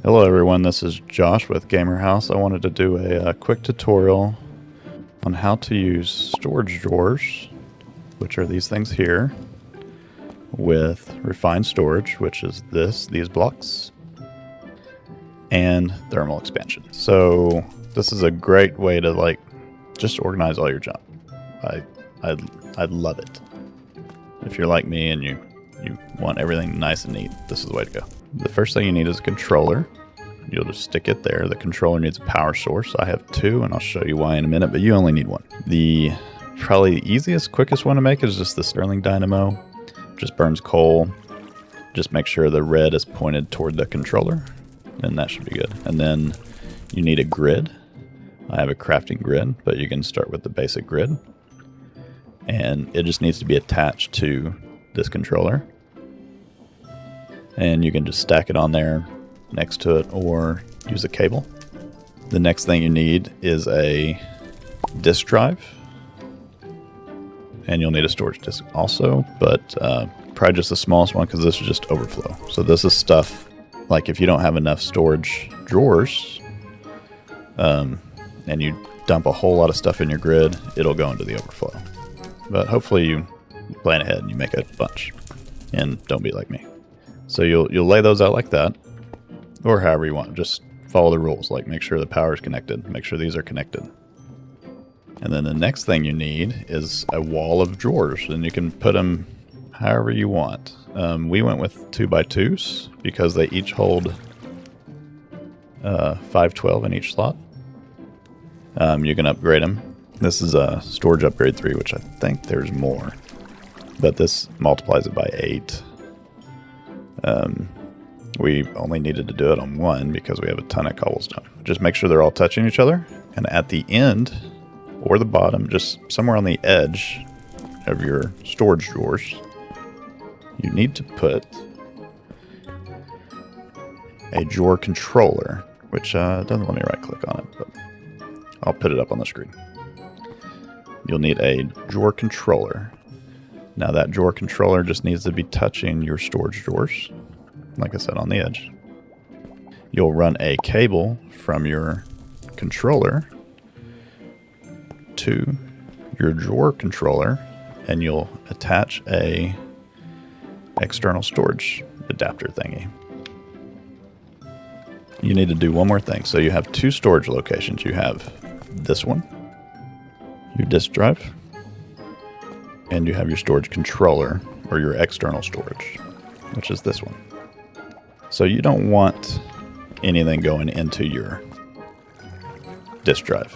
Hello everyone, this is Josh with Gamer House. I wanted to do a quick tutorial on how to use storage drawers, which are these things here, with refined storage, which is these blocks, and thermal expansion. So this is a great way to just organize all your junk. I'd love it. If you're like me and you want everything nice and neat, this is the way to go. The first thing you need is a controller. You'll just stick it there. The controller needs a power source. I have two, and I'll show you why in a minute, but you only need one. The probably easiest, quickest one to make is just the Stirling dynamo. Just burns coal. Just make sure the red is pointed toward the controller, and that should be good. And then you need a grid. I have a crafting grid, but you can start with the basic grid. And it just needs to be attached to this controller. And you can just stack it on there next to it or use a cable. The next thing you need is a disk drive. And you'll need a storage disk also, but probably just the smallest one because this is just overflow. So this is stuff like if you don't have enough storage drawers and you dump a whole lot of stuff in your grid, it'll go into the overflow. But hopefully you plan ahead and you make a bunch and don't be like me. So you'll lay those out like that, or however you want. Just follow the rules, like make sure the power is connected, make sure these are connected. And then the next thing you need is a wall of drawers, and you can put them however you want. We went with 2x2s because they each hold 512 in each slot. You can upgrade them. This is a storage upgrade 3, which I think there's more, but this multiplies it by 8. We only needed to do it on 1 because we have a ton of cobblestone. Just make sure they're all touching each other, and at the end or the bottom, just somewhere on the edge of your storage drawers, you need to put a drawer controller, which doesn't let me right click on it, but I'll put it up on the screen. You'll need a drawer controller. Now that drawer controller just needs to be touching your storage drawers, like I said, on the edge. You'll run a cable from your controller to your drawer controller, and you'll attach a external storage adapter thingy. You need to do one more thing. So you have 2 storage locations. You have this one, your disk drive, and you have your storage controller, or your external storage, which is this one. So you don't want anything going into your disk drive.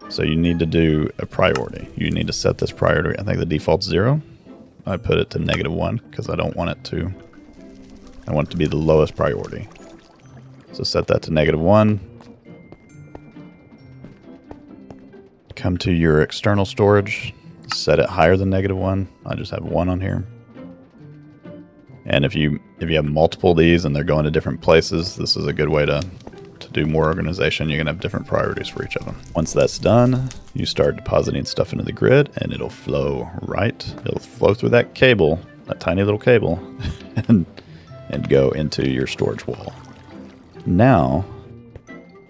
So you need to do a priority. You need to set this priority. I think the default's 0. I put it to -1 because I don't want it to. I want it to be the lowest priority. So set that to -1. Come to your external storage. Set it higher than -1. I just have 1 on here. And if you have multiple of these and they're going to different places, this is a good way to do more organization. You can have different priorities for each of them. Once that's done, you start depositing stuff into the grid, and it'll flow right. It'll flow through that cable, that tiny little cable, and go into your storage wall. Now,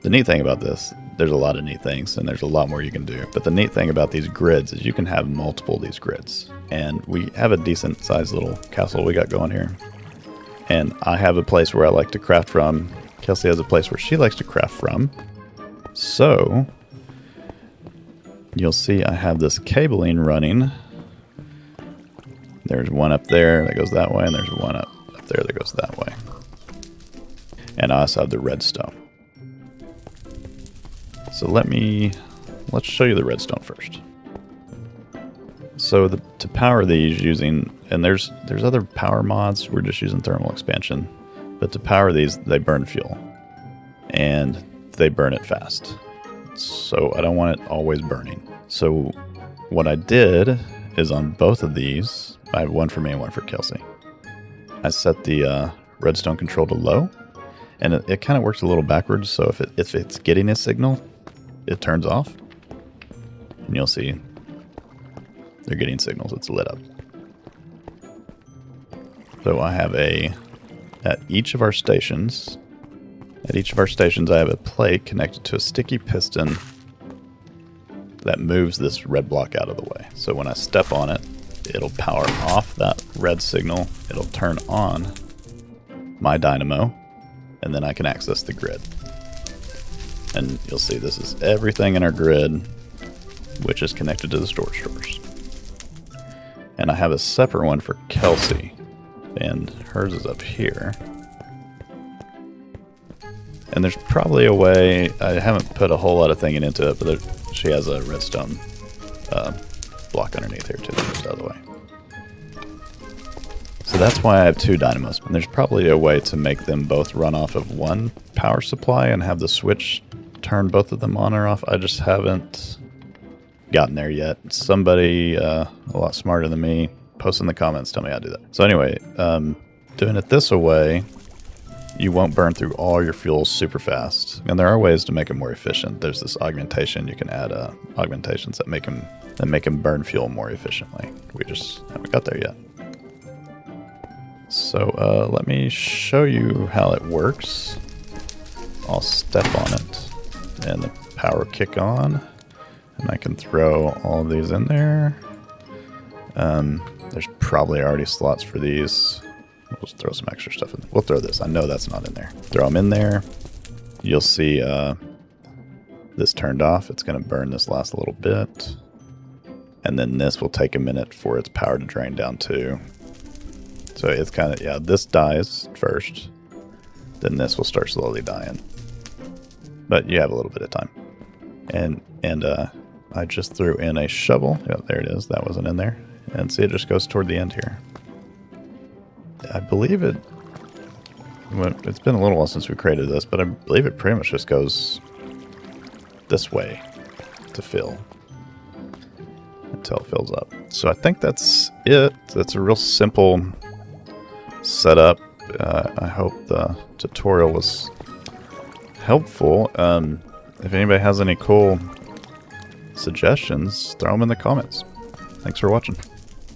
the neat thing about this, there's a lot of neat things, and there's a lot more you can do. But the neat thing about these grids is you can have multiple of these grids. And we have a decent sized little castle we got going here. And I have a place where I like to craft from. Kelsey has a place where she likes to craft from. So you'll see I have this cabling running. There's one up there that goes that way, and there's one up there that goes that way. And I also have the redstone. So let's show you the redstone first. So to power these using, and there's other power mods, we're just using thermal expansion. But to power these, they burn fuel. And they burn it fast. So I don't want it always burning. So what I did is on both of these, I have one for me and one for Kelsey. I set the redstone control to low. And it kind of works a little backwards. So if it's getting a signal, it turns off. And you'll see they're getting signals. It's lit up. So I have at each of our stations, At each of our stations, I have a plate connected to a sticky piston that moves this red block out of the way. So when I step on it, it'll power off that red signal. It'll turn on my dynamo, and then I can access the grid. And you'll see this is everything in our grid, which is connected to the storage doors. And I have a separate one for Kelsey, and hers is up here. And there's probably a way, I haven't put a whole lot of thinking into it, but she has a redstone block underneath here too, just out of the way. So that's why I have two dynamos. And there's probably a way to make them both run off of one power supply and have the switch turn both of them on or off. I just haven't gotten there yet. Somebody a lot smarter than me, post in the comments, tell me how to do that. So anyway, doing it this way, you won't burn through all your fuels super fast. And there are ways to make it more efficient. There's this augmentation. You can add augmentations that make them burn fuel more efficiently. We just haven't got there yet. So let me show you how it works. I'll step on it and the power will kick on. And I can throw all of these in there. There's probably already slots for these. We'll just throw some extra stuff in there. We'll throw this. I know that's not in there. Throw them in there. You'll see this turned off. It's going to burn this last little bit. And then this will take a minute for its power to drain down too. So it's kind of, yeah, this dies first. Then this will start slowly dying. But you have a little bit of time. And I just threw in a shovel. Yeah, there it is. That wasn't in there. And see, it just goes toward the end here. I believe it, it's been a little while since we created this, but I believe it pretty much just goes this way to fill until it fills up. So I think that's it. That's a real simple setup. I hope the tutorial was helpful. If anybody has any cool suggestions, throw them in the comments. Thanks for watching.